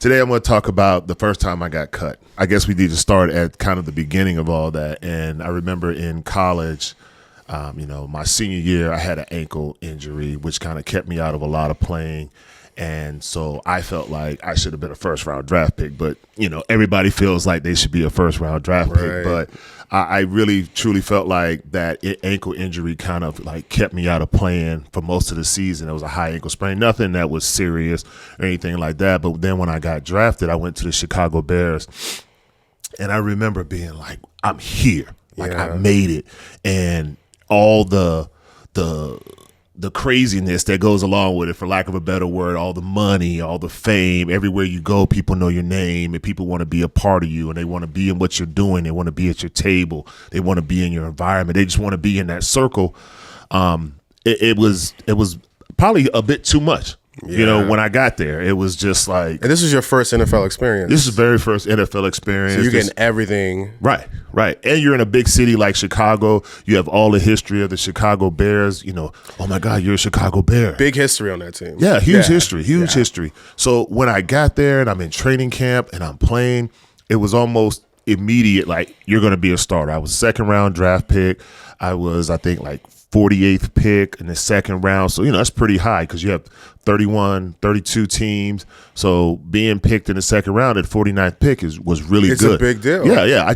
Today I'm going to talk about the first time I got cut. I guess we need to start at kind of the beginning of all that. And I remember in college, my senior year, I had an ankle injury, which kind of kept me out of a lot of playing. And so I felt like I should have been a first-round draft pick. But, everybody feels like they should be a first-round draft pick. But I really, truly felt like that ankle injury kind of like kept me out of playing for most of the season. It was a high ankle sprain, nothing that was serious or anything like that. But then when I got drafted, I went to the Chicago Bears. And I remember being like, I'm here. Like, I made it. And all the craziness that goes along with it, for lack of a better word, all the money, all the fame, everywhere you go, people know your name and people want to be a part of you and they want to be in what you're doing. They want to be at your table. They want to be in your environment. They just want to be in that circle. It was probably a bit too much. When I got there, it was just like. And this is your first NFL experience. This is the very first NFL experience. So you're getting everything. Right. And you're in a big city like Chicago. You have all the history of the Chicago Bears. Oh my God, you're a Chicago Bear. Big history on that team. Yeah, huge history. So when I got there and I'm in training camp and I'm playing, it was almost immediate, like, you're going to be a starter. I was a second-round draft pick. I was, I think, like 48th pick in the second round. So, that's pretty high because you have 31, 32 teams. So being picked in the second round at 49th pick was really good. It's a big deal. Yeah.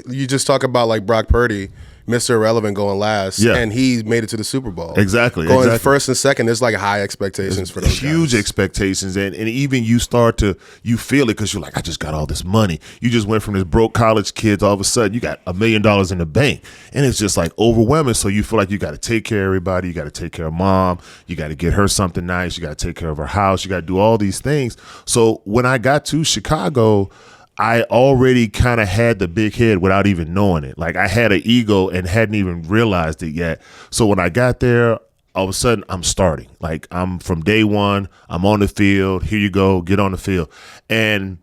You just talk about like Brock Purdy, Mr. Irrelevant, going last, and he made it to the Super Bowl. Exactly. Going first and second, there's like high expectations for those huge guys. Expectations, and even you feel it because you're like, I just got all this money. You just went from this broke college kid to all of a sudden you got $1 million in the bank, and it's just like overwhelming. So you feel like you got to take care of everybody. You got to take care of mom. You got to get her something nice. You got to take care of her house. You got to do all these things. So when I got to Chicago, I already kind of had the big head without even knowing it. Like, I had an ego and hadn't even realized it yet. So when I got there, all of a sudden I'm starting. Like, I'm from day one, I'm on the field. Here you go, get on the field. And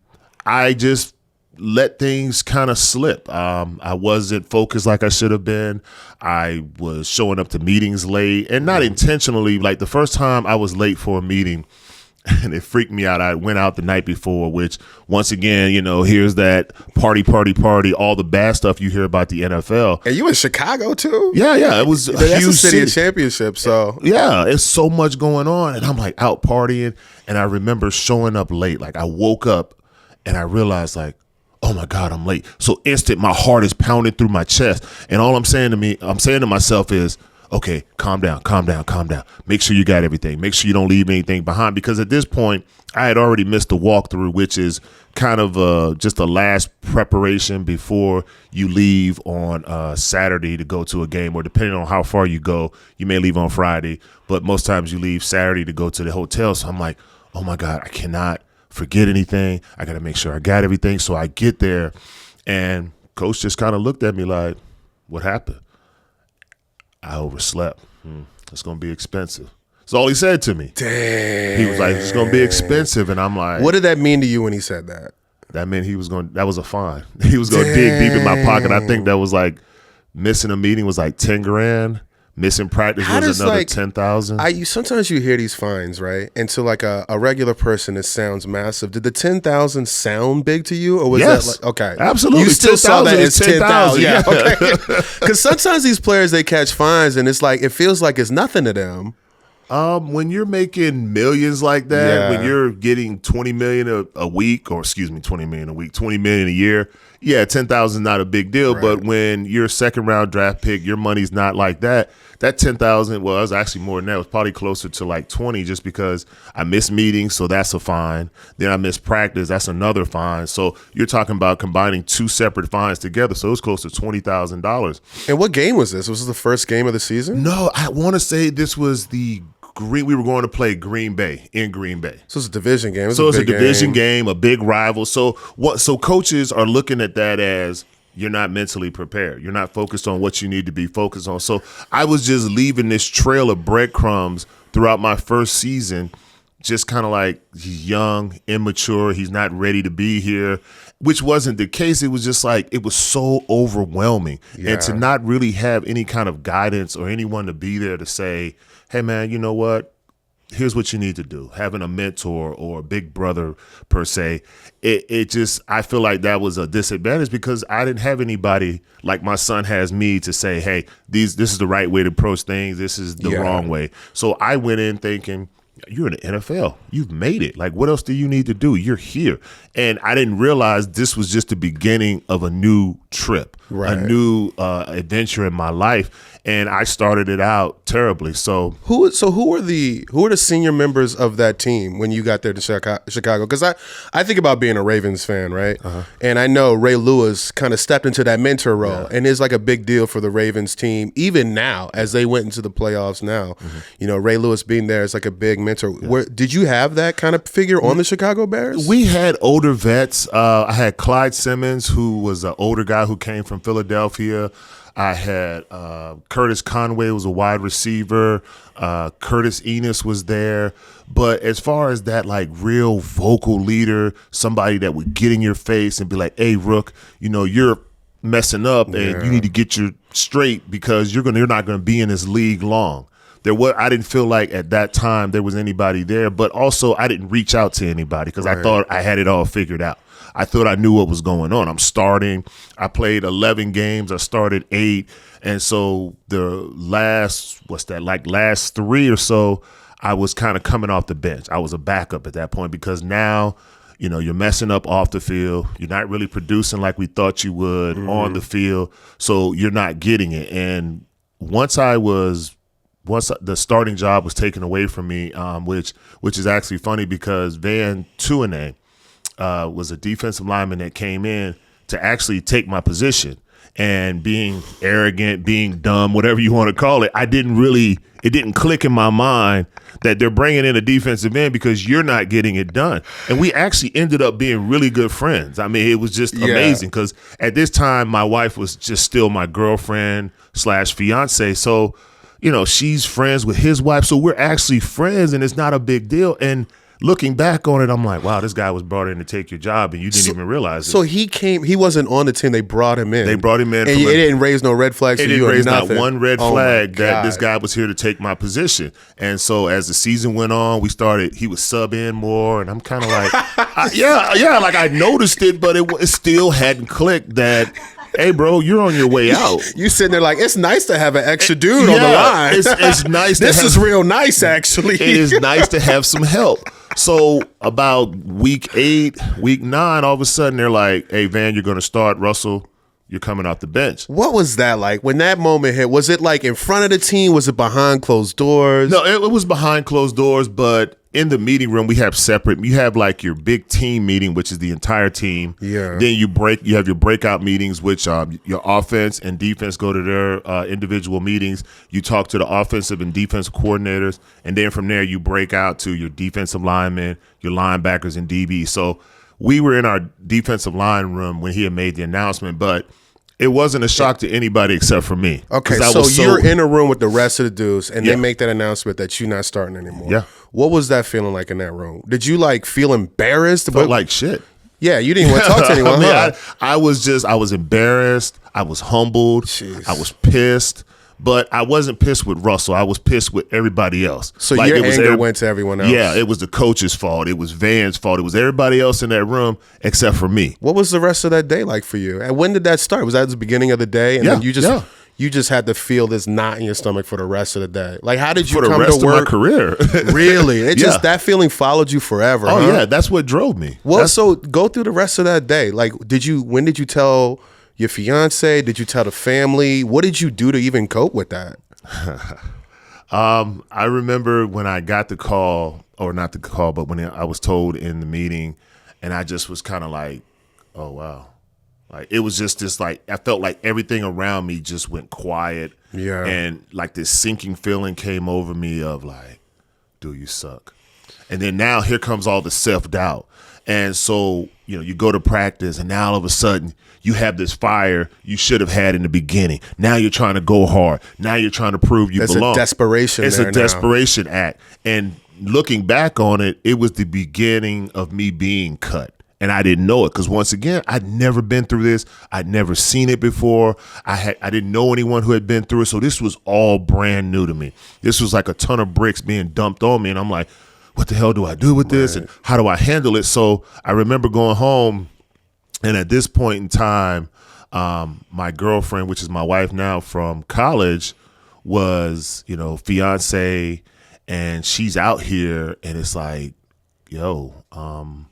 I just let things kind of slip. I wasn't focused like I should have been. I was showing up to meetings late, and not intentionally. Like, the first time I was late for a meeting, and it freaked me out. I went out the night before, which, once again, here's that party, all the bad stuff you hear about the NFL. And you in Chicago too? Yeah. It was a That's huge a city of championships. So yeah, it's so much going on, and I'm like out partying, and I remember showing up late. Like, I woke up and I realized, like, oh my God, I'm late. So instant, my heart is pounding through my chest, and all I'm saying to myself is, okay, calm down. Make sure you got everything. Make sure you don't leave anything behind, because at this point, I had already missed the walkthrough, which is kind of just a last preparation before you leave on Saturday to go to a game, or depending on how far you go, you may leave on Friday, but most times you leave Saturday to go to the hotel. So I'm like, oh my God, I cannot forget anything. I got to make sure I got everything. So I get there, and coach just kind of looked at me like, what happened? I overslept. It's going to be expensive. That's all he said to me. Damn. He was like, it's going to be expensive. And I'm like. What did that mean to you when he said that? That meant that was a fine. He was going to dig deep in my pocket. I think that was like, missing a meeting was like 10 grand. Missing practice was another 10,000. Sometimes you hear these fines, right? And to like a regular person, it sounds massive. Did the 10,000 sound big to you, or was that like, okay? Absolutely. You still saw that as 10,000, yeah. Okay. Because sometimes these players, they catch fines, and it's like, it feels like it's nothing to them. When you're making millions like that, when you're getting 20 million a week, or 20 million a week, 20 million a year, 10,000 is not a big deal. Right. But when you're a second round draft pick, your money's not like that. That 10,000, well, it was actually more than that. It was probably closer to like 20, just because I missed meetings, so that's a fine. Then I missed practice, that's another fine. So you're talking about combining two separate fines together. So it was close to $20,000. And what game was this? Was this the first game of the season? No, I want to say this was we were going to play Green Bay in Green Bay. So it's a division game. It's a division game, a big rival. So coaches are looking at that as, you're not mentally prepared. You're not focused on what you need to be focused on. So I was just leaving this trail of breadcrumbs throughout my first season, just kind of like, he's young, immature, he's not ready to be here, which wasn't the case. It was just like, it was so overwhelming. Yeah. And to not really have any kind of guidance or anyone to be there to say, hey, man, you know what? here's what you need to do. Having a mentor or a big brother per se, it just, I feel like that was a disadvantage because I didn't have anybody like my son has me to say, hey, this is the right way to approach things. This is the wrong way. So I went in thinking, you're in the NFL. You've made it. Like, what else do you need to do? You're here. And I didn't realize this was just the beginning of a new trip, a new adventure in my life. And I started it out terribly. So who are the senior members of that team when you got there to Chicago? Because I think about being a Ravens fan, right? And I know Ray Lewis kind of stepped into that mentor role, and is like a big deal for the Ravens team even now as they went into the playoffs. Now, you know, Ray Lewis being there is like a big mentor. Did you have that kind of figure on the Chicago Bears? We had older vets. I had Clyde Simmons, who was an older guy who came from Philadelphia. I had Curtis Conway was a wide receiver. Curtis Enos was there. But as far as that, like, real vocal leader, somebody that would get in your face and be like, hey, Rook, you know, you're messing up and you need to get your straight because you're not going to be in this league long. I didn't feel like at that time there was anybody there, but also I didn't reach out to anybody because I thought I had it all figured out. I thought I knew what was going on. I'm starting. I played 11 games. I started 8. And so the last 3 or so, I was kind of coming off the bench. I was a backup at that point because now, you know, you're messing up off the field. You're not really producing like we thought you would on the field. So you're not getting it. And once the starting job was taken away from me, which is actually funny because Van Tuene was a defensive lineman that came in to actually take my position. And being arrogant, being dumb, whatever you want to call it, it didn't click in my mind that they're bringing in a defensive end because you're not getting it done. And we actually ended up being really good friends. I mean, it was just amazing because at this time, my wife was just still my girlfriend / fiance. So, you know, she's friends with his wife. So we're actually friends and it's not a big deal. And looking back on it, I'm like, wow, this guy was brought in to take your job and you didn't even realize it. So he wasn't on the team. They brought him in. And it didn't raise no red flags for you or nothing. It didn't raise not one red flag that this guy was here to take my position. And so as the season went on, he would sub in more. And I'm kind of like, like I noticed it, but it still hadn't clicked that, hey, bro, you're on your way out. You sitting there like, it's nice to have an extra dude on the line. It's nice. This is real nice, actually. It is nice to have some help. So about week 8, week 9, all of a sudden they're like, hey, Van, you're going to start. Russell, you're coming off the bench. What was that like when that moment hit? Was it like in front of the team? Was it behind closed doors? No, it was behind closed doors, but in the meeting room, you have like your big team meeting, which is the entire team. Yeah. Then you have your breakout meetings, which your offense and defense go to their individual meetings. You talk to the offensive and defensive coordinators. And then from there, you break out to your defensive linemen, your linebackers and DBs. So we were in our defensive line room when he had made the announcement, but it wasn't a shock to anybody except for me. Okay, so you're in a room with the rest of the dudes, and they make that announcement that you're not starting anymore. Yeah. What was that feeling like in that room? Did you like feel embarrassed? Felt like shit. Yeah, you didn't want to talk to anyone. I was embarrassed. I was humbled. Jeez. I was pissed. But I wasn't pissed with Russell. I was pissed with everybody else. So like your anger went to everyone else? Yeah, it was the coach's fault. It was Van's fault. It was everybody else in that room except for me. What was the rest of that day like for you? And when did that start? Was that at the beginning of the day? And then you just had to feel this knot in your stomach for the rest of the day. Like, how did you come to work? For the rest of my career. Really? That feeling followed you forever. Oh, yeah. That's what drove me. Well, so go through the rest of that day. Like, when did you tell your fiance? Did you tell the family? What did you do to even cope with that? I remember when I got the call, or not the call, but when I was told in the meeting, and I just was kind of like, oh, wow. Like, it was just this, like, I felt like everything around me just went quiet. Yeah. And like this sinking feeling came over me of like, dude, you suck. And then now here comes all the self-doubt. And so, you know, you go to practice and now all of a sudden you have this fire you should have had in the beginning. Now you're trying to go hard. Now you're trying to prove you belong. It's a desperation. It's a desperation act. And looking back on it, it was the beginning of me being cut. And I didn't know it because once again, I'd never been through this. I'd never seen it before. I didn't know anyone who had been through it. So this was all brand new to me. This was like a ton of bricks being dumped on me. And I'm like, what the hell do I do with this? And how do I handle it? So I remember going home, and at this point in time, my girlfriend, which is my wife now from college, was, fiance, and she's out here, and it's like, yo, I'm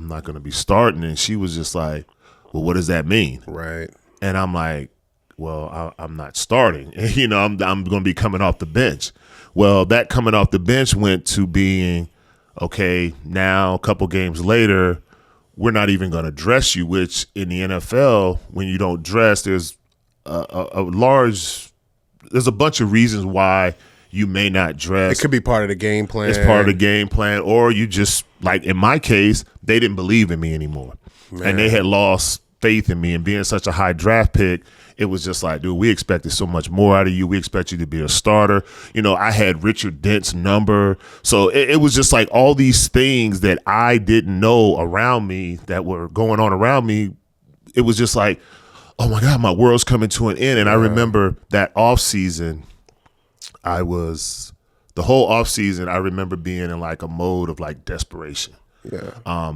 not going to be starting. And she was just like, well, what does that mean? Right. And I'm like, well, I'm not starting. I'm going to be coming off the bench. Well, that coming off the bench went to being, okay, now a couple games later, we're not even going to dress you, which in the NFL, when you don't dress, there's there's a bunch of reasons why you may not dress. It could be part of the game plan. It's part of the game plan. Or you just, like in my case, they didn't believe in me anymore. Man. And they had lost faith in me. And being such a high draft pick, it was just like, dude, we expected so much more out of you. We expect you to be a starter. I had Richard Dent's number. So it was just like all these things that I didn't know around me that were going on around me. It was just like, oh my God, my world's coming to an end. And I remember that off season, the whole off season, I remember being in like a mode of like desperation. Yeah.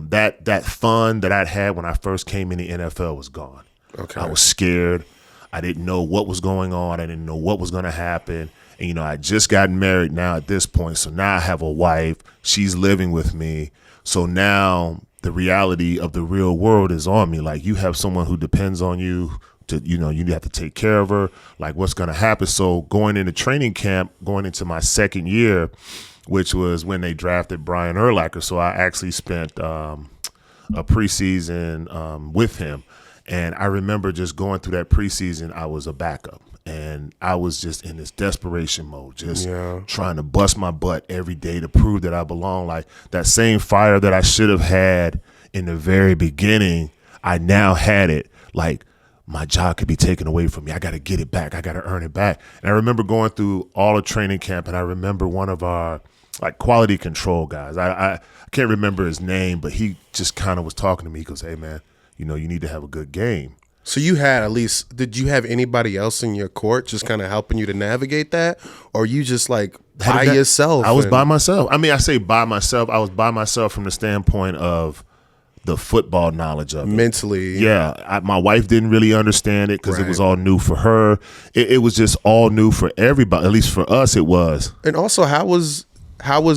That fun that I'd had when I first came in the NFL was gone. Okay. I was scared. I didn't know what was going on. I didn't know what was going to happen. And, I just gotten married now at this point. So now I have a wife. She's living with me. So now the reality of the real world is on me. Like, you have someone who depends on you to, you have to take care of her. Like, what's going to happen? So going into training camp, going into my second year, which was when they drafted Brian Urlacher. So I actually spent a preseason with him. And I remember just going through that preseason, I was a backup. And I was just in this desperation mode, just trying to bust my butt every day to prove that I belong. Like that same fire that I should have had in the very beginning, I now had it. Like, my job could be taken away from me. I got to get it back. I got to earn it back. And I remember going through all of training camp, and I remember one of our like quality control guys. I can't remember his name, but he just kind of was talking to me. He goes, hey, man, you need to have a good game. So you had did you have anybody else in your court just kind of helping you to navigate that? Or you just like by yourself? I was by myself. I mean, I say by myself. I was by myself from the standpoint of the football knowledge of it. Mentally. Yeah. My wife didn't really understand it because it was all new for her. It was just all new for everybody. At least for us, it was. And also, how was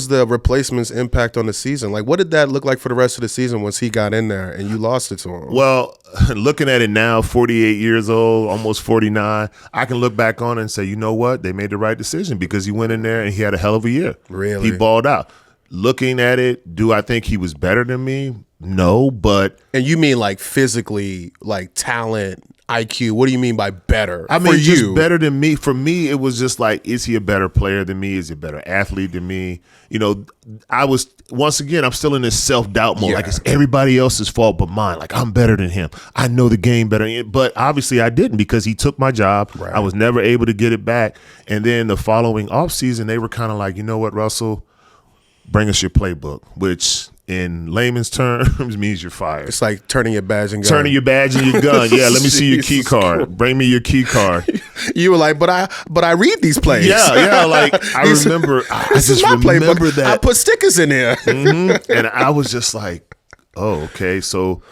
the replacement's impact on the season? Like, what did that look like for the rest of the season once he got in there and you lost it to him? Well, looking at it now, 48 years old, almost 49, I can look back on it and say, you know what? They made the right decision because he went in there and he had a hell of a year. Really? He balled out. Looking at it, do I think he was better than me? No, but... And you mean like physically, like talent, IQ? What do you mean by better? I mean, just better than me. For me, it was just like, is he a better player than me? Is he a better athlete than me? Once again, I'm still in this self-doubt mode. Yeah. Like, it's everybody else's fault but mine. Like, I'm better than him. I know the game better. But obviously I didn't because he took my job. Right. I was never able to get it back. And then the following offseason, they were kind of like, you know what, Russell? Bring us your playbook, which in layman's terms means you're fired. It's like turning your badge and gun. Turning your badge and your gun. Yeah, let me see your key card. Bring me your key card. You were like, but I read these plays. Yeah. Like I remember. This is my playbook. That I put stickers in there. And I was just like, oh, okay. So,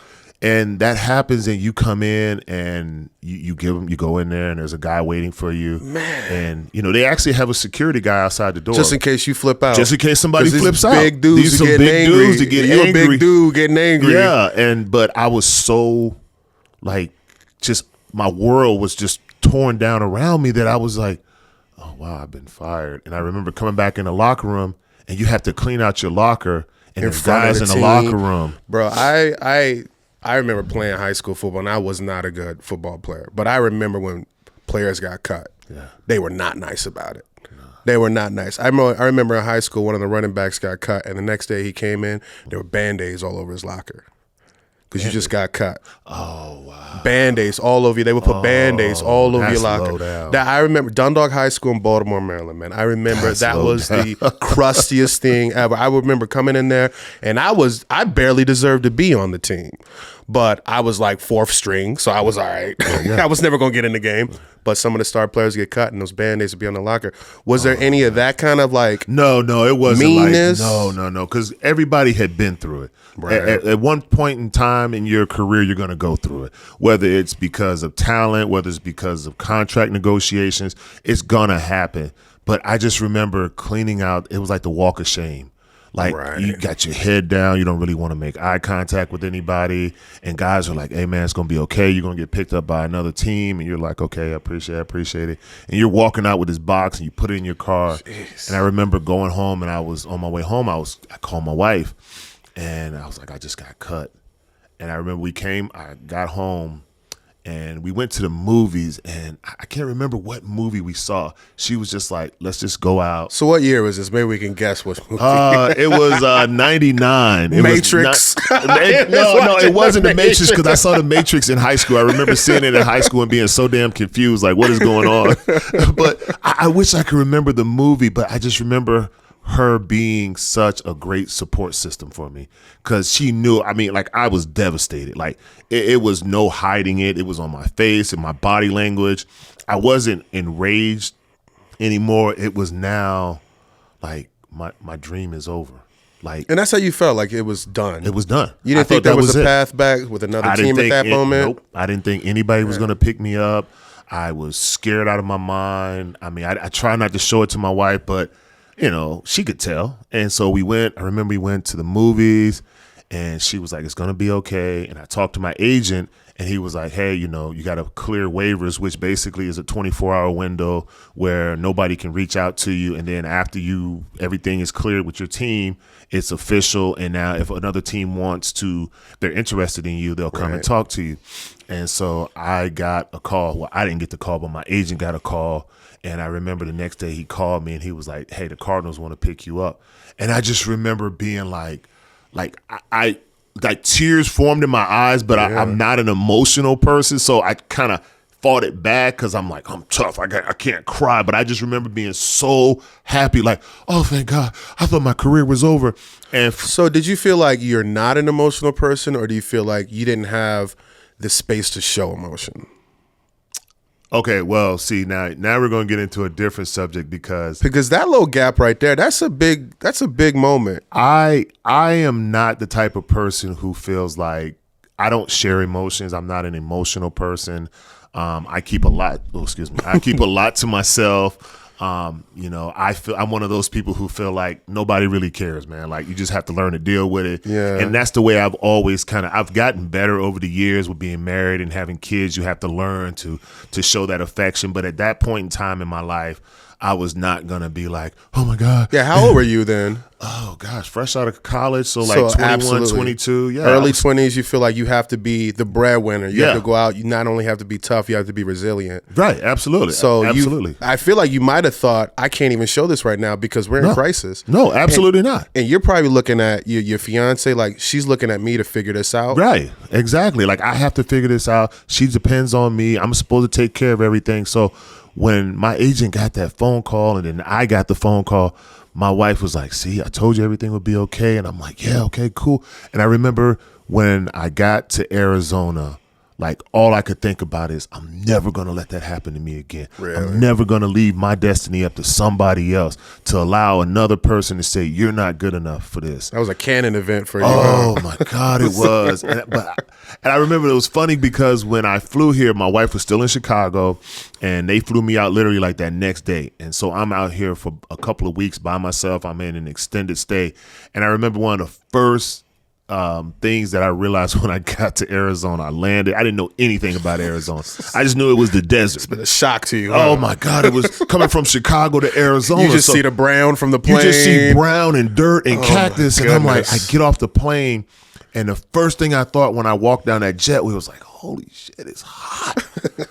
and that happens, and you come in and you go in there, and there's a guy waiting for you. Man. And they actually have a security guy outside the door just in case you flip out. Just in case somebody flips out. Big dudes. These some big dudes that get angry. You're a big dude getting angry. Yeah. But I was so like, just my world was just torn down around me that I was like, oh wow, I've been fired. And I remember coming back in the locker room, and you have to clean out your locker, and there's guys in the locker room. Bro, I remember playing high school football, and I was not a good football player. But I remember when players got cut. Yeah. They were not nice about it. No. They were not nice. I remember in high school, one of the running backs got cut, and the next day he came in, there were Band-Aids all over his locker. because you just got cut. Oh, wow. Band-Aids all over you. They would put Band-Aids all over your locker. That I remember Dundalk High School in Baltimore, Maryland, man. I remember that was the crustiest thing ever. I remember coming in there, and I barely deserved to be on the team. But I was like fourth string, so I was all right. I was never going to get in the game. But some of the star players get cut, and those Band-Aids would be on the locker. Was there any of that kind of like No, it wasn't meanness? Like, no, because everybody had been through it. Right. At one point in time in your career, you're going to go through it. Whether it's because of talent, whether it's because of contract negotiations, it's going to happen. But I just remember cleaning out, it was like the walk of shame. Like, you got your head down. You don't really want to make eye contact with anybody. And guys are like, hey, man, it's going to be okay. You're going to get picked up by another team. And you're like, okay, I appreciate it. And you're walking out with this box and you put it in your car. Jeez. And I remember going home, and I was on my way home. I called my wife, and I was like, I just got cut. And I remember I got home, and we went to the movies, and I can't remember what movie we saw. She was just like, let's just go out. So what year was this? Maybe we can guess what movie. It was 99. Matrix. No, it wasn't the Matrix, because I saw the Matrix in high school. I remember seeing it in high school and being so damn confused, like, what is going on? But I wish I could remember the movie, but I just remember her being such a great support system for me, because she knew, like, I was devastated. Like, it was no hiding it. It was on my face and my body language. I wasn't enraged anymore. It was now like my dream is over. Like, and that's how you felt, like it was done. It was done. You didn't think there was a path back with another team at that moment? Nope. I didn't think anybody was going to pick me up. I was scared out of my mind. I try not to show it to my wife, but she could tell. And so I remember we went to the movies, and she was like, it's going to be okay. And I talked to my agent, and he was like, hey, you got to clear waivers, which basically is a 24-hour window where nobody can reach out to you. And then after everything is cleared with your team, it's official. And now if another team they're interested in you, they'll come and talk to you. And so I got a call. Well, I didn't get the call, but my agent got a call. And I remember the next day he called me, and he was like, hey, the Cardinals want to pick you up. And I just remember being like tears formed in my eyes, but I'm not an emotional person. So I kind of fought it back, because I'm like, I'm tough. I can't cry. But I just remember being so happy, like, oh, thank God. I thought my career was over. And so did you feel like you're not an emotional person, or do you feel like you didn't have the space to show emotion? Okay, well, see, now we're going to get into a different subject, because that little gap right there, that's a big moment. I am not the type of person who feels like I don't share emotions. I'm not an emotional person. I keep a lot. I keep a lot to myself. I'm one of those people who feel like nobody really cares, man. Like, you just have to learn to deal with it. Yeah. And that's the way I've always I've gotten better over the years with being married and having kids. You have to learn to show that affection. But at that point in time in my life, I was not going to be like, oh my God. Yeah. How old were you then? Oh gosh, fresh out of college. So like 21, absolutely. 22. Yeah. Early 20s, you feel like you have to be the breadwinner. You have to go out. You not only have to be tough, you have to be resilient. Right. Absolutely. So absolutely. I feel like you might have thought, I can't even show this right now because we're in crisis. No, absolutely not. And you're probably looking at your fiance, like, she's looking at me to figure this out. Right. Exactly. Like, I have to figure this out. She depends on me. I'm supposed to take care of everything. So when my agent got that phone call, and then I got the phone call, my wife was like, see, I told you everything would be okay. And I'm like, yeah, okay, cool. And I remember when I got to Arizona, like, all I could think about is, I'm never going to let that happen to me again. Really? I'm never going to leave my destiny up to somebody else, to allow another person to say, you're not good enough for this. That was a canon event for you. Oh, my God, it was. And I remember it was funny because when I flew here, my wife was still in Chicago, and they flew me out literally like that next day. And so I'm out here for a couple of weeks by myself. I'm in an extended stay. And I remember one of the first things that I realized when I got to Arizona. I landed. I didn't know anything about Arizona. I just knew it was the desert. It's been a shock to you. Oh my God! It was coming from Chicago to Arizona. You just see the brown from the plane. You just see brown and dirt and cactus, and I'm like, I get off the plane, and the first thing I thought when I walked down that jet, we was like, holy shit, it's hot.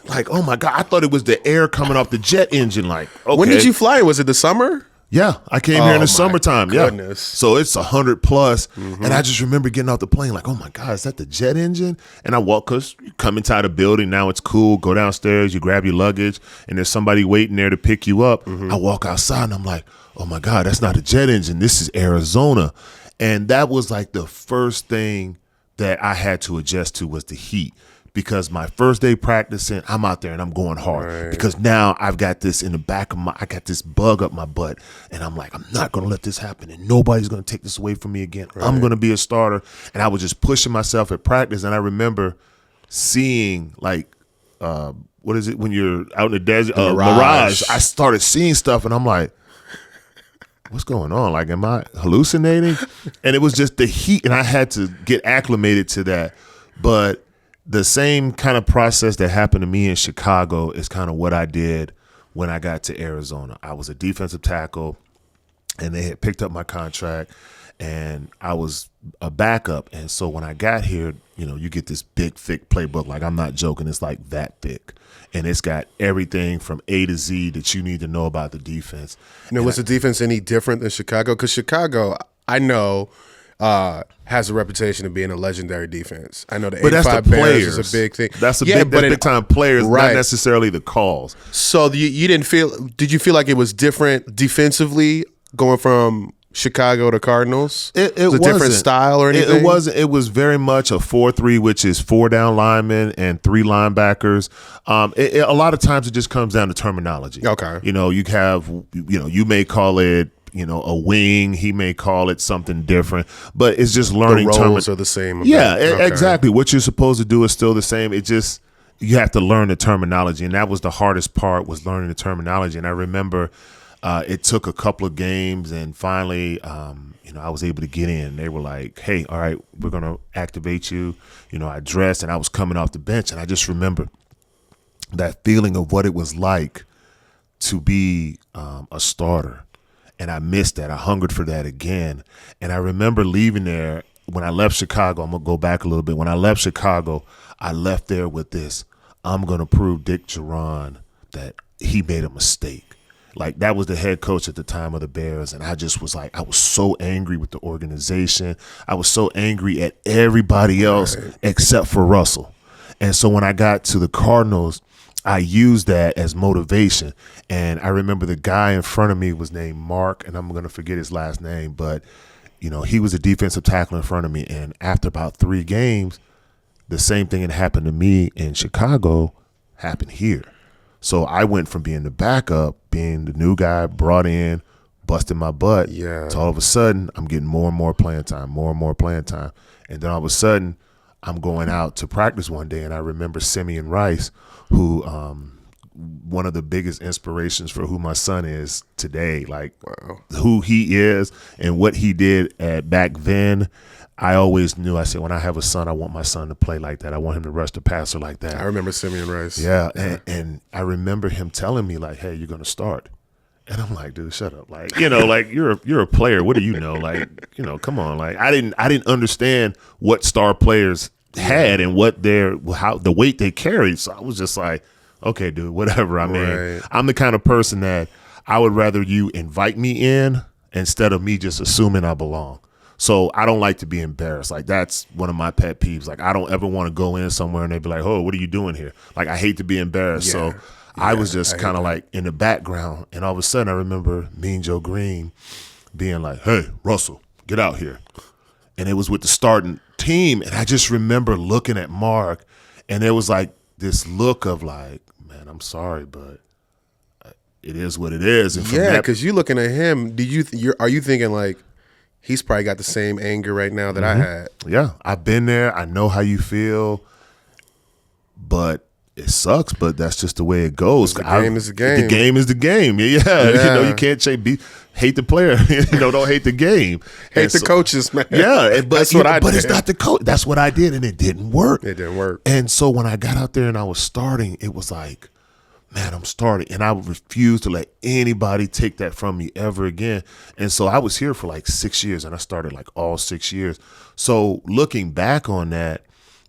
Like, oh my God! I thought it was the air coming off the jet engine. Like, okay. When did you fly? Was it the summer? Yeah, I came here in Oh, the summertime. goodness. Yeah, so it's 100 plus, and I just remember getting off the plane like, oh my God, is that the jet engine? And I walk, cause you come inside the building, now it's cool. Go downstairs, you grab your luggage, and there's somebody waiting there to pick you up. I walk outside, and I'm like, oh my God, that's not a jet engine. This is Arizona, and that was like the first thing that I had to adjust to was the heat. Because my first day practicing, I'm out there and I'm going hard. Right. Because now I've got this in the back of I got this bug up my butt. And I'm like, I'm not going to let this happen. And nobody's going to take this away from me again. Right. I'm going to be a starter. And I was just pushing myself at practice. And I remember seeing like, what is it when you're out in the desert? Mirage. I started seeing stuff and I'm like, what's going on? Like, am I hallucinating? And it was just the heat. And I had to get acclimated to that. But the same kind of process that happened to me in Chicago is kind of what I did when I got to Arizona. I was a defensive tackle, and they had picked up my contract, and I was a backup. And so when I got here, you know, you get this big, thick playbook. Like, I'm not joking. It's like that thick. And it's got everything from A to Z that you need to know about the defense. Now, was the defense any different than Chicago? Because Chicago, I know, has a reputation of being a legendary defense. I know the 85 Bears is a big thing. That's a big time players, right. Not necessarily the calls. So you didn't feel? Did you feel like it was different defensively going from Chicago to Cardinals? It was a different style or anything? It wasn't. It was very much a 4-3, which is 4 down linemen and 3 linebackers. A lot of times it just comes down to terminology. Okay. You know, you have, you know, you may call it, you know, a wing. He may call it something different, but it's just learning. The roles are the same. Yeah, exactly. What you're supposed to do is still the same. It just, you have to learn the terminology, and that was the hardest part, was learning the terminology. And I remember it took a couple of games, and finally, you know, I was able to get in. They were like, "Hey, all right, we're gonna activate you." You know, I dressed, and I was coming off the bench, and I just remember that feeling of what it was like to be a starter. And I missed that. I hungered for that again. And I remember leaving there when I left Chicago. I'm going to go back a little bit. When I left Chicago, I left there with this: I'm going to prove Dick Geron that he made a mistake. Like, that was the head coach at the time of the Bears. And I just was like, I was so angry with the organization. I was so angry at everybody else except for Russell. And so when I got to the Cardinals, I used that as motivation. And I remember the guy in front of me was named Mark, and I'm going to forget his last name, but, you know, he was a defensive tackle in front of me. And after about 3 games, the same thing that happened to me in Chicago happened here. So I went from being the backup, being the new guy brought in, busting my butt, to all of a sudden I'm getting more and more playing time, more and more playing time. And then all of a sudden I'm going out to practice one day, and I remember Simeon Rice, who one of the biggest inspirations for who my son is today, like who he is and what he did back then. I always knew, I said, when I have a son, I want my son to play like that. I want him to rush the passer like that. I remember Simeon Rice. Yeah. And I remember him telling me, like, hey, you're going to start. And I'm like, dude, shut up. Like, you know, like, you're a player. What do you know? Like, you know, come on. Like, I didn't understand what star players had and what how the weight they carried. So I was just like, okay, dude, whatever. I mean, I'm the kind of person that I would rather you invite me in instead of me just assuming I belong. So I don't like to be embarrassed. Like, that's one of my pet peeves. Like, I don't ever want to go in somewhere and they be like, oh, what are you doing here? Like, I hate to be embarrassed. So I was just kind of like in the background. And all of a sudden I remember Mean Joe Green being like, hey, Russell, get out here. And it was with the starting team. And I just remember looking at Mark, and there was like this look of like, man, I'm sorry, but it is what it is. And because you looking at him, are you thinking like, he's probably got the same anger right now that I had? Yeah, I've been there. I know how you feel, but it sucks. But that's just the way it goes. The game is the game. The game is the game. Yeah. You know, you can't hate the player. You know, don't hate the game. Hate the coaches, man. Yeah, but that's what I did. But it's not the coach. That's what I did, and it didn't work. It didn't work. And so when I got out there and I was starting, it was like, man, I'm starting. And I refuse to let anybody take that from me ever again. And so I was here for like 6 years, and I started like all 6 years. So looking back on that,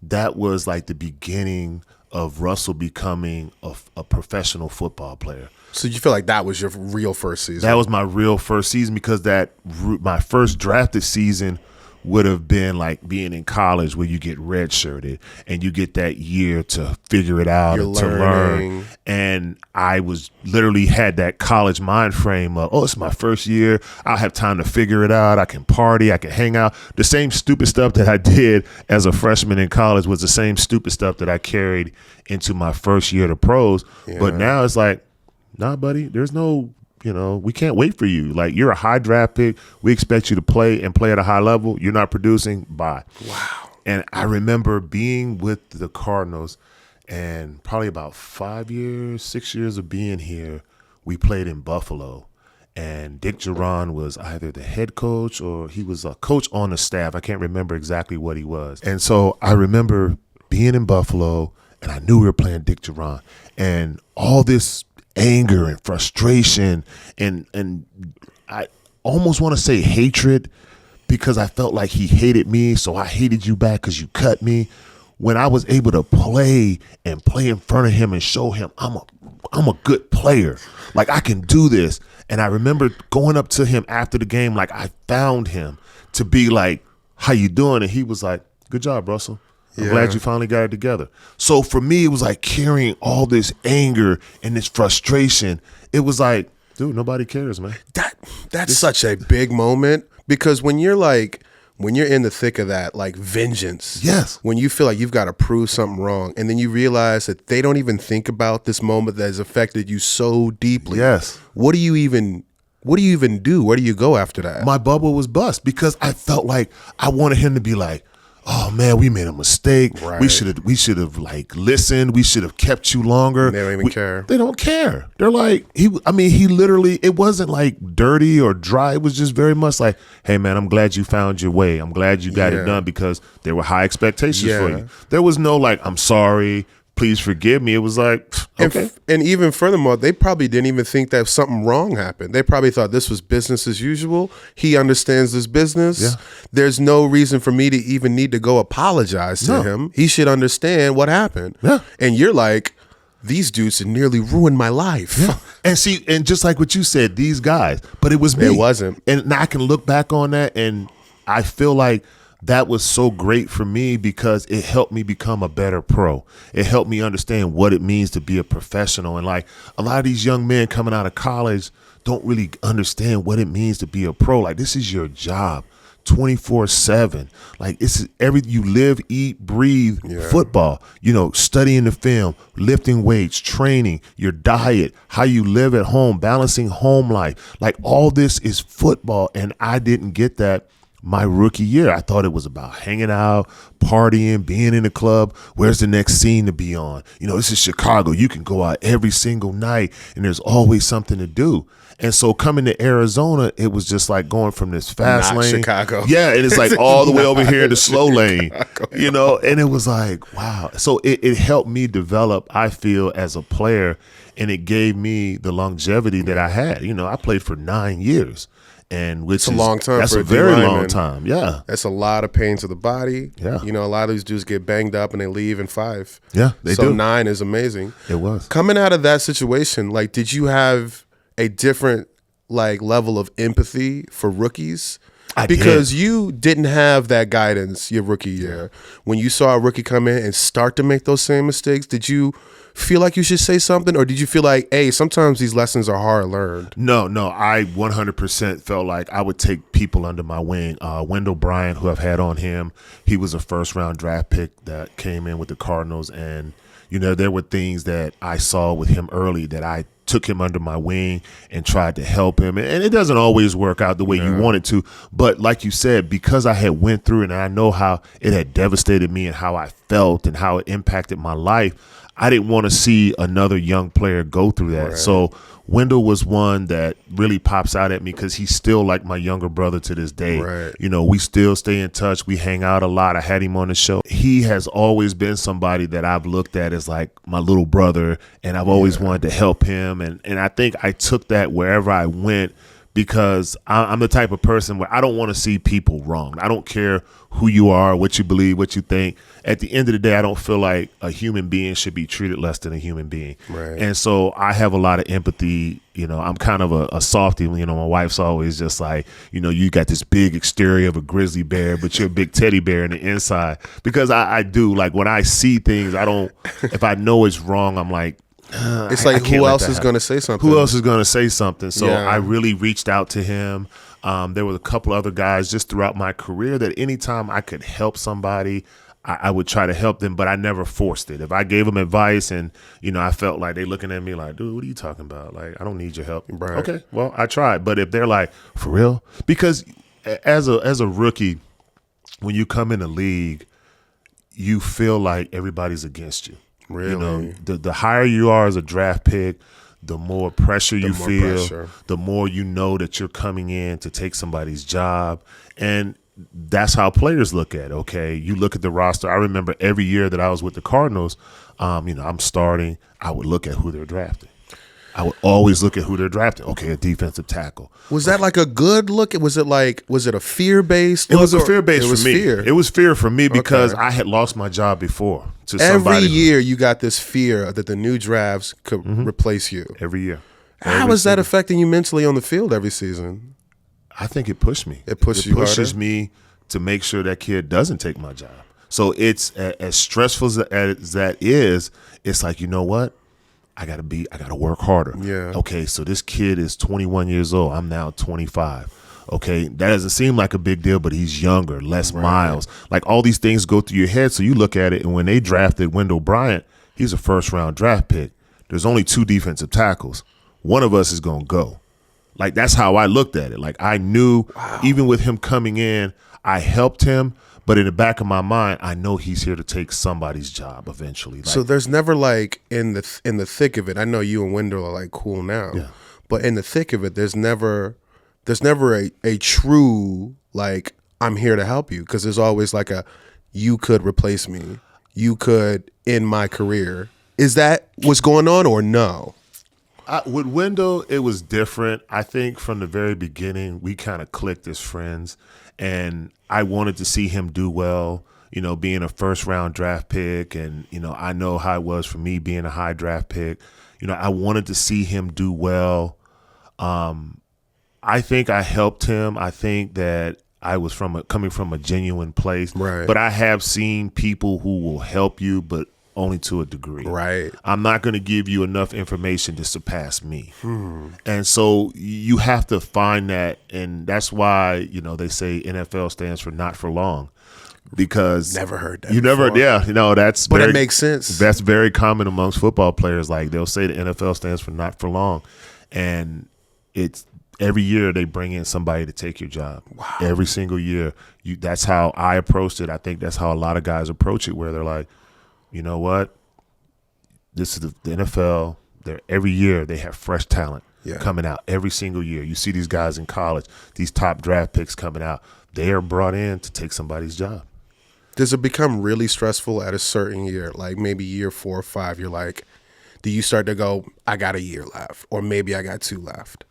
that was like the beginning of Russell becoming a professional football player. So you feel like that was your real first season? That was my real first season, because my first drafted season would have been like being in college, where you get redshirted and you get that year to figure it out and to learn. And I was literally had that college mind frame of, oh, it's my first year. I'll have time to figure it out. I can party. I can hang out. The same stupid stuff that I did as a freshman in college was the same stupid stuff that I carried into my first year to pros. Yeah. But now it's like, nah, buddy, there's no, we can't wait for you. Like, you're a high draft pick. We expect you to play and play at a high level. You're not producing. Bye. Wow. And I remember being with the Cardinals, and probably about 6 years of being here, we played in Buffalo. And Dick Duran was either the head coach or he was a coach on the staff. I can't remember exactly what he was. And so I remember being in Buffalo, and I knew we were playing Dick Duran. And all this anger and frustration and I almost want to say hatred, because I felt like he hated me, so I hated you back because you cut me. When I was able to play in front of him and show him I'm a good player, like I can do this. And I remember going up to him after the game, like I found him to be like, how you doing? And he was like, good job, Russell. I'm glad you finally got it together. So for me, it was like carrying all this anger and this frustration. It was like, dude, nobody cares, man. That's such a big moment, because when you're in the thick of that, like vengeance. Yes. When you feel like you've got to prove something wrong, and then you realize that they don't even think about this moment that has affected you so deeply. Yes. What do you even do? Where do you go after that? My bubble was bust, because I felt like I wanted him to be like, oh man, we made a mistake. Right. We should have like listened. We should have kept you longer. They don't even care. They don't care. They're like, he literally, it wasn't like dirty or dry. It was just very much like, hey man, I'm glad you found your way. I'm glad you got it done, because there were high expectations for you. There was no like, I'm sorry, please forgive me. It was like, okay. And even furthermore, they probably didn't even think that something wrong happened. They probably thought this was business as usual. He understands this business. Yeah. There's no reason for me to even need to go apologize to him. He should understand what happened. Yeah. And you're like, these dudes have nearly ruined my life. Yeah. And see, and just like what you said, these guys, but it was me. It wasn't. And now I can look back on that, and I feel like that was so great for me, because it helped me become a better pro. It helped me understand what it means to be a professional. And like a lot of these young men coming out of college don't really understand what it means to be a pro. Like, this is your job 24/7. Like, it's you live, eat, breathe football, studying the film, lifting weights, training, your diet, how you live at home, balancing home life. Like, all this is football. And I didn't get that my rookie year. I thought it was about hanging out, partying, being in the club. Where's the next scene to be on? This is Chicago. You can go out every single night, and there's always something to do. And so coming to Arizona, it was just like going from this fast lane. Chicago. Yeah, and it's like all the way over here in the slow lane, and it was like, wow. So it helped me develop, I feel, as a player, and it gave me the longevity that I had. I played for 9 years. And which it's a long time. That's for a very long time. Yeah, that's a lot of pain to the body. Yeah, a lot of these dudes get banged up and they leave in 5. Yeah, they do. So 9 is amazing. It was coming out of that situation. Like, did you have a different level of empathy for rookies? Because you didn't have that guidance your rookie year. When you saw a rookie come in and start to make those same mistakes, did you feel like you should say something, or did you feel like, hey, sometimes these lessons are hard learned? No, I 100% felt like I would take people under my wing. Wendell Bryant, who I've had on him, he was a first-round draft pick that came in with the Cardinals, and there were things that I saw with him early that I took him under my wing and tried to help him. And it doesn't always work out the way you want it to. But like you said, because I had went through it, and I know how it had devastated me and how I felt and how it impacted my life, I didn't want to see another young player go through that. Right. So Wendell was one that really pops out at me, because he's still like my younger brother to this day. Right. We still stay in touch. We hang out a lot. I had him on the show. He has always been somebody that I've looked at as like my little brother, and I've always wanted to help him. And I think I took that wherever I went, because I'm the type of person where I don't want to see people wrong. I don't care who you are, what you believe, what you think. At the end of the day, I don't feel like a human being should be treated less than a human being. Right. And so I have a lot of empathy. I'm kind of a softie. My wife's always just like, you got this big exterior of a grizzly bear, but you're a big teddy bear in the inside. Because I do, like, when I see things, if I know it's wrong, I'm like, it's like, who else is going to say something? Who else is going to say something? So Yeah. I really reached out to him. There were a couple other guys just throughout my career that anytime I could help somebody, I would try to help them, but I never forced it. If I gave them advice and, I felt like they looking at me like, dude, what are you talking about? Like, I don't need your help. Right. Okay, well, I tried. But if they're like, for real? Because as a rookie, when you come in the league, you feel like everybody's against you. Really? The higher you are as a draft pick, the more pressure you feel, pressure. the more you know that you're coming in to take somebody's job. And that's how players look at it, okay? You look at the roster. I remember every year that I was with the Cardinals, I'm starting, I would look at who they're drafting. I would always look at who they're drafting. Okay, a defensive tackle. Was that like a good look? Was it a fear-based look? It was a fear-based for me. Fear. It was fear for me because Okay. I had lost my job before to Every somebody. year you got this fear that the new drafts could replace you. Every year. How is that affecting you mentally on the field every season? I think it pushed me. It pushes you pushes harder? me to make sure that kid doesn't take my job. So it's as stressful as that is. It's like, you know what? I gotta work harder. Yeah. Okay, so this kid is 21 years old. I'm now 25. Okay, that doesn't seem like a big deal, but he's younger, less miles. Like, all these things go through your head. So you look at it, and when they drafted Wendell Bryant, he's a first-round draft pick. There's only 2 defensive tackles. One of us is gonna go. Like, that's how I looked at it. Like, I knew even with him coming in, I helped him. But in the back of my mind, I know he's here to take somebody's job eventually. Like, So there's never like in the thick of it. I know you and Wendell are like cool now, Yeah. but in the thick of it, there's never a true like I'm here to help you, because there's always like you could replace me, you could end my career. Is that what's going on or no? with Wendell, it was different. I think from the very beginning, we kind of clicked as friends, and I wanted to see him do well, being a first-round draft pick, and, I know how it was for me being a high draft pick. I wanted to see him do well. I think I helped him. I think that I was coming from a genuine place. Right. But I have seen people who will help you, but only to a degree. Right. I'm not going to give you enough information to surpass me. And so you have to find that, and that's why, they say NFL stands for not for long, because Never heard that You before. that's But very, it makes sense. That's very common amongst football players. Like, they'll say the NFL stands for not for long, and it's every year they bring in somebody to take your job. Wow. Every single year. That's how I approached it. I think that's how a lot of guys approach it, where they're like, you know what? This is the NFL. Every year they have fresh talent coming out every single year. You see these guys in college, these top draft picks coming out. They are brought in to take somebody's job. Does it become really stressful at a certain year, like maybe year 4 or 5? You're like, do you start to go, I got a year left, or maybe I got 2 left?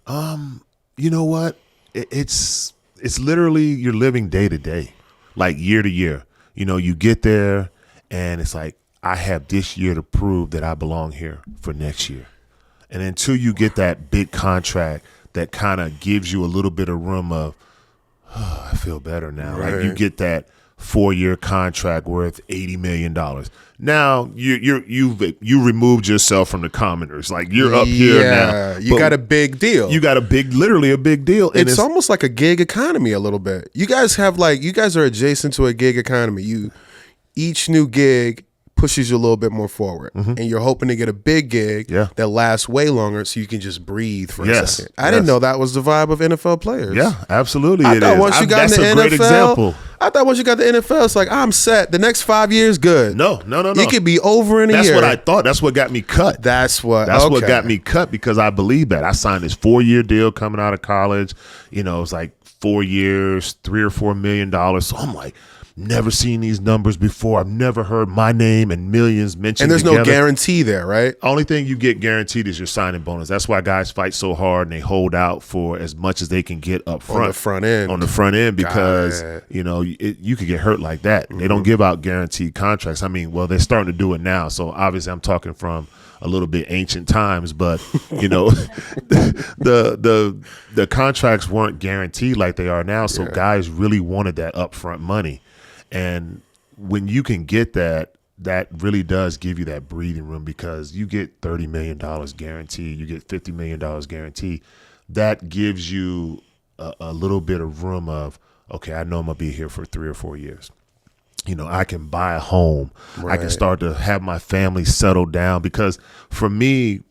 You know what? It's literally you're living day to day, like year to year. You get there and it's like, I have this year to prove that I belong here for next year. And until you get that big contract that kind of gives you a little bit of room of, oh, I feel better now. Right. Like, you get that 4-year contract worth $80 million. Now you removed yourself from the commoners. Like, you're up here now. You But got a big deal. You got literally a big deal. And It's almost like a gig economy a little bit. You guys are adjacent to a gig economy. Each new gig pushes you a little bit more forward, and you're hoping to get a big gig that lasts way longer, so you can just breathe for a second. I didn't know that was the vibe of NFL players. Yeah, absolutely. I thought once you got in the NFL, great example. I thought once you got the NFL, it's like, I'm set. The next 5 years, good. No. You could be over in a year. That's what I thought. That's what got me cut. That's what got me cut, because I believe that. I signed this 4-year deal coming out of college. It was like 4 years, $3 or $4 million. So I'm like, never seen these numbers before. I've never heard my name and millions mentioned. And there's together. no guarantee there, right? Only thing you get guaranteed is your signing bonus. That's why guys fight so hard and they hold out for as much as they can get up front. On the front end. Because, you could get hurt like that. They don't give out guaranteed contracts. I mean, well, they're starting to do it now. So obviously I'm talking from a little bit ancient times, but the contracts weren't guaranteed like they are now. So guys really wanted that upfront money. And when you can get that, that really does give you that breathing room, because you get $30 million guaranteed, you get $50 million guaranteed. That gives you a little bit of room of, okay, I know I'm going to be here for 3 or 4 years. I can buy a home. Right. I can start to have my family settle down, because for me,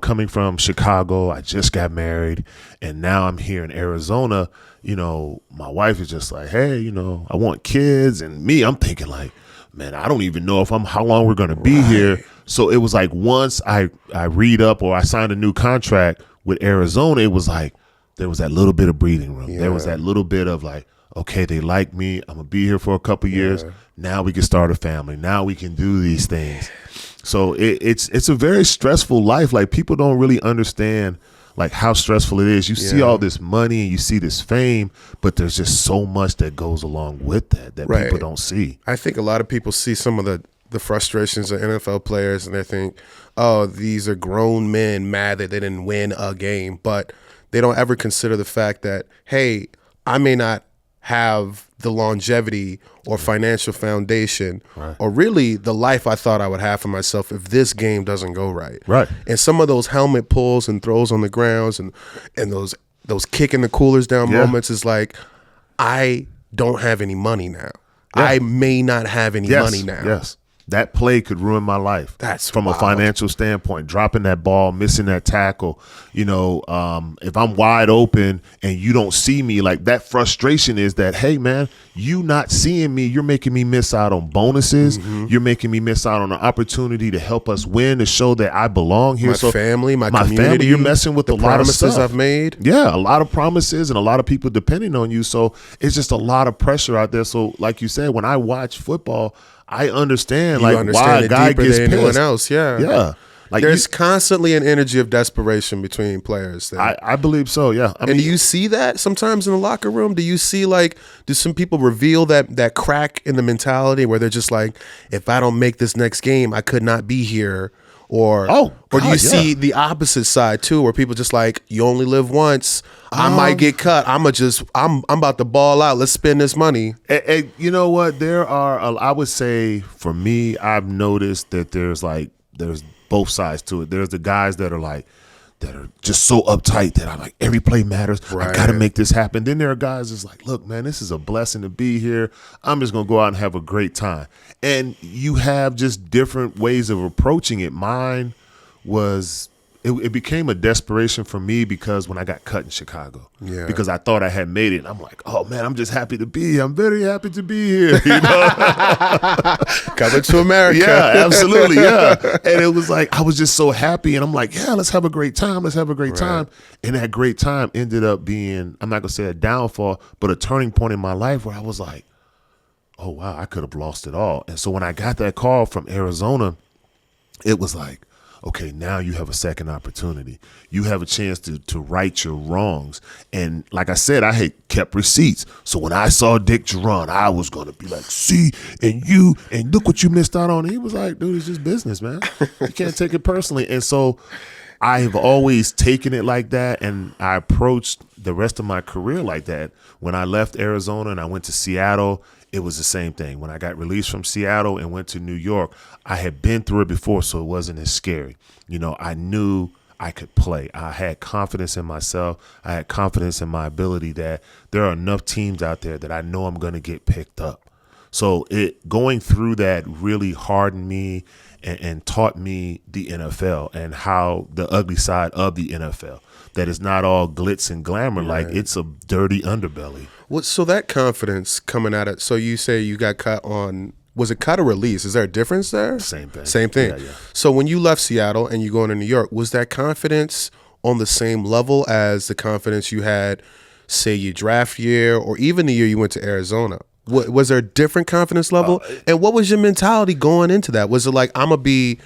coming from Chicago, I just got married, and now I'm here in Arizona. My wife is just like, hey, I want kids. And me, I'm thinking like, man, I don't even know how long we're going to be here. So it was like, once I read up or I signed a new contract with Arizona, it was like, there was that little bit of breathing room. Yeah. There was that little bit of like, okay, they like me. I'm going to be here for a couple years. Now we can start a family. Now we can do these things. So it's a very stressful life. Like, people don't really understand like how stressful it is. You see all this money and you see this fame, but there's just so much that goes along with that people don't see. I think a lot of people see some of the frustrations of NFL players and they think, oh, these are grown men mad that they didn't win a game. But they don't ever consider the fact that, hey, I may not have the longevity or financial foundation or really the life I thought I would have for myself if this game doesn't go right. Right. And some of those helmet pulls and throws on the grounds and those kicking the coolers down moments is like, I don't have any money now. Yeah. I may not have any money now. Yes. That play could ruin my life. That's from wild. A financial standpoint. Dropping that ball, missing that tackle. If I'm wide open and you don't see me, like, that frustration is that, hey, man, you not seeing me, you're making me miss out on bonuses. Mm-hmm. You're making me miss out on an opportunity to help us win, to show that I belong here. My family, my community. Family, you're messing with a lot of stuff. Promises I've made. Yeah, a lot of promises and a lot of people depending on you. So it's just a lot of pressure out there. So like you said, when I watch football, I understand why a guy gets pissed. Anyone else, yeah. Like, there's constantly an energy of desperation between players. I believe so. Yeah. And do you see that sometimes in the locker room? Do you see do some people reveal that crack in the mentality where they're just like, if I don't make this next game, I could not be here? Or do you see the opposite side too, where people just like, you only live once. I might get cut. I'm about to ball out. Let's spend this money. And you know what? There are, I would say, for me, I've noticed that there's both sides to it. There's the guys that are just so uptight that I'm like, every play matters. Right. I got to make this happen. Then there are guys that's like, look, man, this is a blessing to be here. I'm just going to go out and have a great time. And you have just different ways of approaching it. Mine was, it became a desperation for me because when I got cut in Chicago, because I thought I had made it. And I'm like, oh man, I'm just happy to be here. I'm very happy to be here. Coming to America. Yeah, absolutely. Yeah. And it was like, I was just so happy. And I'm like, yeah, let's have a great time. Let's have a great time. And that great time ended up being, I'm not going to say a downfall, but a turning point in my life where I was like, oh wow, I could have lost it all. And so when I got that call from Arizona, it was like, okay, now you have a second opportunity. You have a chance to right your wrongs. And like I said, I had kept receipts. So when I saw Dick Geron, I was going to be like, see, and look what you missed out on. And he was like, dude, it's just business, man. You can't take it personally. And so I have always taken it like that, and I approached the rest of my career like that. When I left Arizona and I went to Seattle, it was the same thing. When I got released from Seattle and went to New York, I had been through it before, so it wasn't as scary. I knew I could play. I had confidence in myself. I had confidence in my ability that there are enough teams out there that I know I'm going to get picked up. So going through that really hardened me and taught me the NFL and how the ugly side of the NFL, that it's not all glitz and glamour. Like, it's a dirty underbelly. So that confidence coming at it, so you say you got cut on, was it cut or release? Is there a difference there? Same thing. Same thing. Yeah. So when you left Seattle and you go into New York, was that confidence on the same level as the confidence you had, say, your draft year or even the year you went to Arizona? Was there a different confidence level? And what was your mentality going into that? Was it like, I'm going to be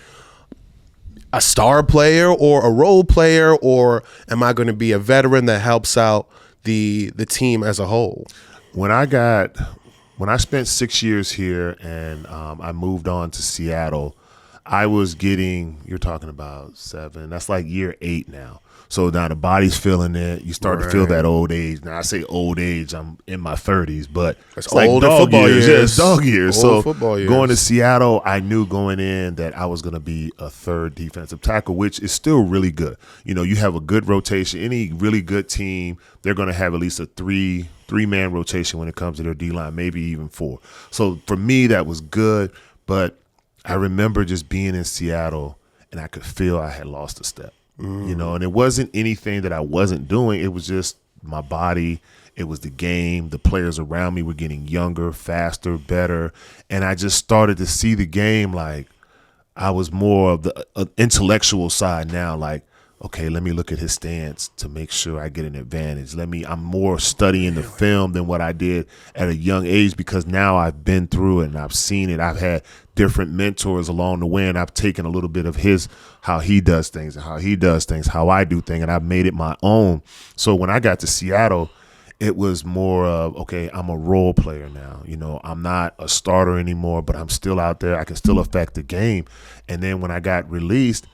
a star player or a role player, or am I going to be a veteran that helps out the team as a whole? When I spent 6 years here and I moved on to Seattle, I was getting, you're talking about 7, that's like year 8 now. So now the body's feeling it. You start to feel that old age. Now I say old age, I'm in my 30s, but it's like older dog football years. Yeah, it's dog years. Old So football years. going to Seattle, I knew going in that I was going to be a third defensive tackle, which is still really good. You know, you have a good rotation. Any really good team, they're going to have at least a three-man rotation when it comes to their D-line, maybe even 4. So for me, that was good, but I remember just being in Seattle and I could feel I had lost a step. You know, and it wasn't anything that I wasn't doing. It was just my body. It was the game. The players around me were getting younger, faster, better. And I just started to see the game like I was more of the intellectual side now. Like, okay, let me look at his stance to make sure I get an advantage. I'm more studying the film than what I did at a young age, because now I've been through it and I've seen it. I've had different mentors along the way, and I've taken a little bit of how he does things and how he does things, how I do things, and I've made it my own. So when I got to Seattle, it was more of, okay, I'm a role player now. You know, I'm not a starter anymore, but I'm still out there. I can still affect the game. And then when I got released,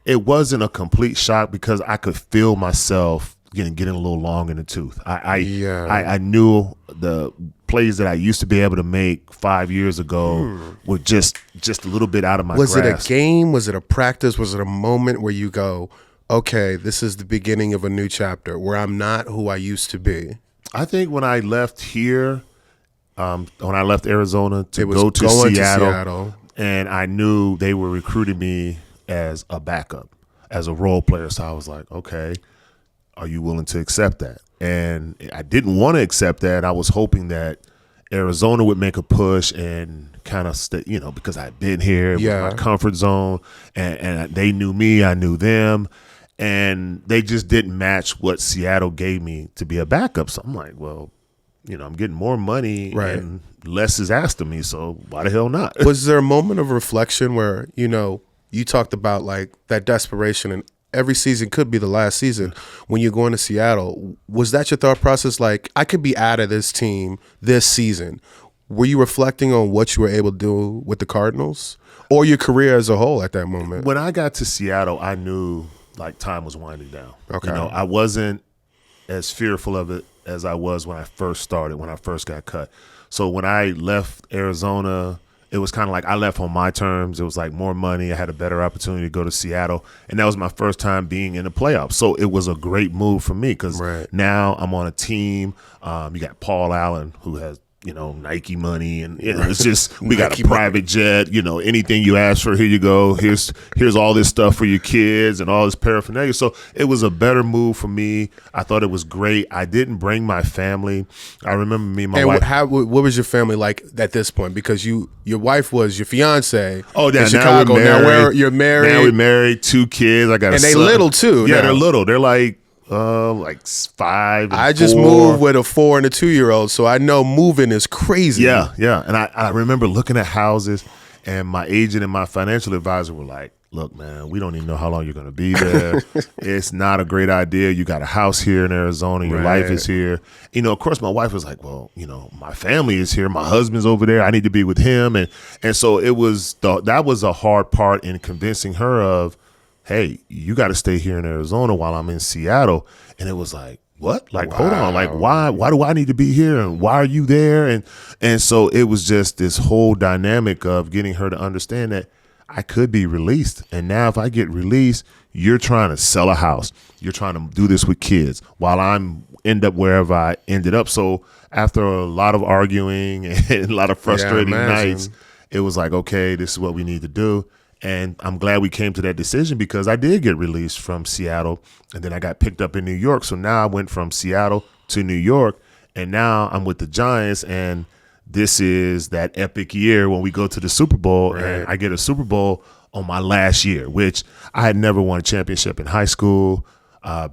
it wasn't a complete shock because I could feel myself getting a little long in the tooth. I knew the plays that I used to be able to make 5 years ago were just a little bit out of my grasp. Was it a game? Was it a practice? Was it a moment where you go, okay, this is the beginning of a new chapter where I'm not who I used to be? I think when I left here, when I left Arizona to go to Seattle, and I knew they were recruiting me as a backup, as a role player. So I was like, okay, are you willing to accept that? And I didn't want to accept that. I was hoping that Arizona would make a push and kind of, because I'd been here, it was my comfort zone, and they knew me, I knew them, and they just didn't match what Seattle gave me to be a backup. So I'm like, well, I'm getting more money and less is asked of me, so why the hell not? Was there a moment of reflection where, you talked about like that desperation, and every season could be the last season when you're going to Seattle? Was that your thought process? Like, I could be out of this team this season. Were you reflecting on what you were able to do with the Cardinals or your career as a whole at that moment? When I got to Seattle, I knew like time was winding down. Okay. I wasn't as fearful of it as I was when I first started, when I first got cut. So when I left Arizona, it was kind of like I left on my terms. It was like more money. I had a better opportunity to go to Seattle. And that was my first time being in the playoffs. So it was a great move for me because now I'm on a team. You got Paul Allen, who has, Nike money. And it's just, we got a private jet. Anything you ask for, here you go. Here's all this stuff for your kids and all this paraphernalia. So it was a better move for me. I thought it was great. I didn't bring my family. I remember me and my wife. What was your family like at this point? Because your wife was your fiance. Oh, yeah. In Chicago. Now you're married. Now we're married, 2 kids. I got a son. And they little too. Yeah, now. they're little. They're like 5 and I just 4. moved with a 4 and a 2-year-old, so I know moving is crazy. Yeah. And I remember looking at houses, and my agent and my financial advisor were like, look, man, we don't even know how long you're going to be there. It's not a great idea. You got a house here in Arizona. Your life is here. Of course, my wife was like, well, my family is here. My husband's over there. I need to be with him. And so that was a hard part in convincing her of, hey, you got to stay here in Arizona while I'm in Seattle. And it was like, what? Like, hold on. Like, why do I need to be here? And why are you there? And so it was just this whole dynamic of getting her to understand that I could be released. And now if I get released, you're trying to sell a house. You're trying to do this with kids while I'm end up wherever I ended up. So after a lot of arguing and a lot of frustrating nights, it was like, okay, this is what we need to do. And I'm glad we came to that decision because I did get released from Seattle, and then I got picked up in New York. So now I went from Seattle to New York, and now I'm with the Giants, and this is that epic year when we go to the Super Bowl, and I get a Super Bowl on my last year, which I had never won a championship in high school.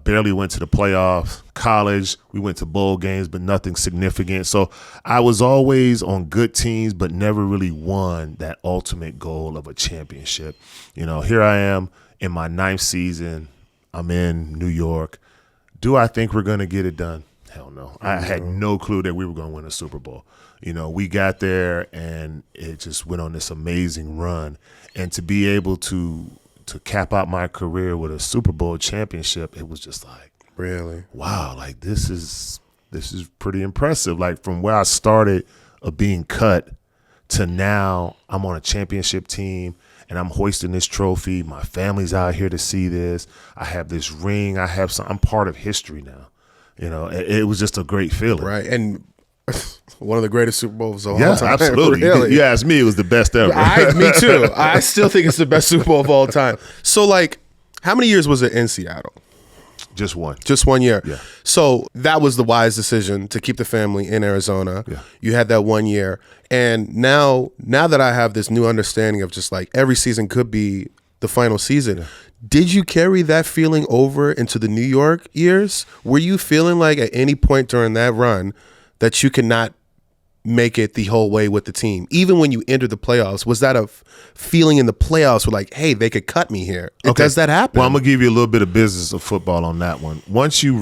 Barely went to the playoffs. College, we went to bowl games, but nothing significant. So I was always on good teams, but never really won that ultimate goal of a championship. Here I am in my 9th season. I'm in New York. Do I think we're going to get it done? Hell no. I had no clue that we were going to win a Super Bowl. We got there, and it just went on this amazing run. And to be able to cap out my career with a Super Bowl championship, it was just like, really, wow, like this is pretty impressive. Like from where I started of being cut to now I'm on a championship team and I'm hoisting this trophy. My family's out here to see this. I have this ring. I'm part of history now. It was just a great feeling. Right. And one of the greatest Super Bowls of all time. Yeah, absolutely. Really. You asked me, it was the best ever. Me too. I still think it's the best Super Bowl of all time. So, like, how many years was it in Seattle? Just one. Just 1 year. Yeah. So that was the wise decision to keep the family in Arizona. Yeah. You had that 1 year. And now that I have this new understanding of just like every season could be the final season, did you carry that feeling over into the New York years? Were you feeling like at any point during that run that you could not make it the whole way with the team? Even when you entered the playoffs, was that a feeling in the playoffs where like, hey, they could cut me here? Okay. Does that happen? Well, I'm going to give you a little bit of business of football on that one. Once you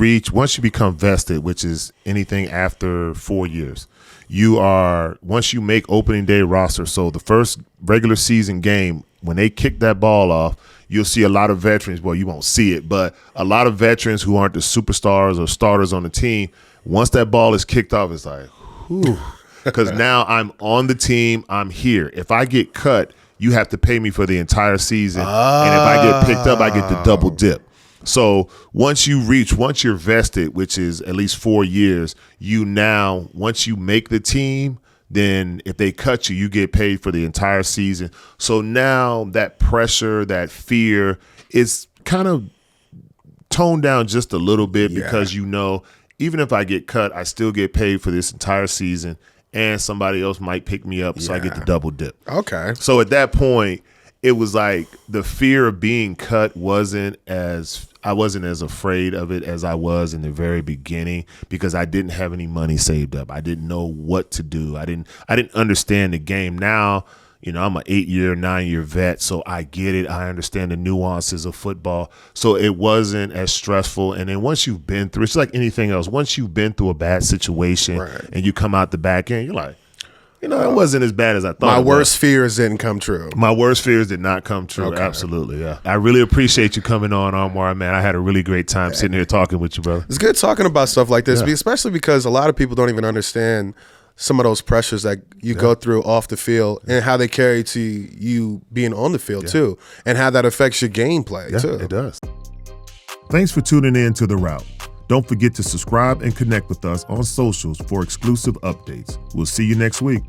become vested, which is anything after 4 years, once you make opening day roster, so the first regular season game, when they kick that ball off, you'll see a lot of veterans. Well, you won't see it, but a lot of veterans who aren't the superstars or starters on the team, once that ball is kicked off, it's like, whew. Because now I'm on the team, I'm here. If I get cut, you have to pay me for the entire season. And if I get picked up, I get the double dip. So once you're vested, which is at least 4 years, once you make the team, then if they cut you, you get paid for the entire season. So now that pressure, that fear is kind of toned down just a little bit because even if I get cut, I still get paid for this entire season. And somebody else might pick me up, so I get the double dip. Okay. So at that point, it was like the fear of being cut wasn't as afraid of it as I was in the very beginning because I didn't have any money saved up. I didn't know what to do. I didn't understand the game. Now, I'm an 8-year, 9-year vet, so I get it. I understand the nuances of football. So it wasn't as stressful. And then once you've been through, it's like anything else. Once you've been through a bad situation and you come out the back end, you're like, it wasn't as bad as I thought. My worst fears didn't come true. My worst fears did not come true. Okay. Absolutely, yeah. I really appreciate you coming on, Omar, man. I had a really great time sitting here talking with you, brother. It's good talking about stuff like this, especially because a lot of people don't even understand some of those pressures that you go through off the field and how they carry to you being on the field too, and how that affects your gameplay too. It does. Thanks for tuning in to The Route. Don't forget to subscribe and connect with us on socials for exclusive updates. We'll see you next week.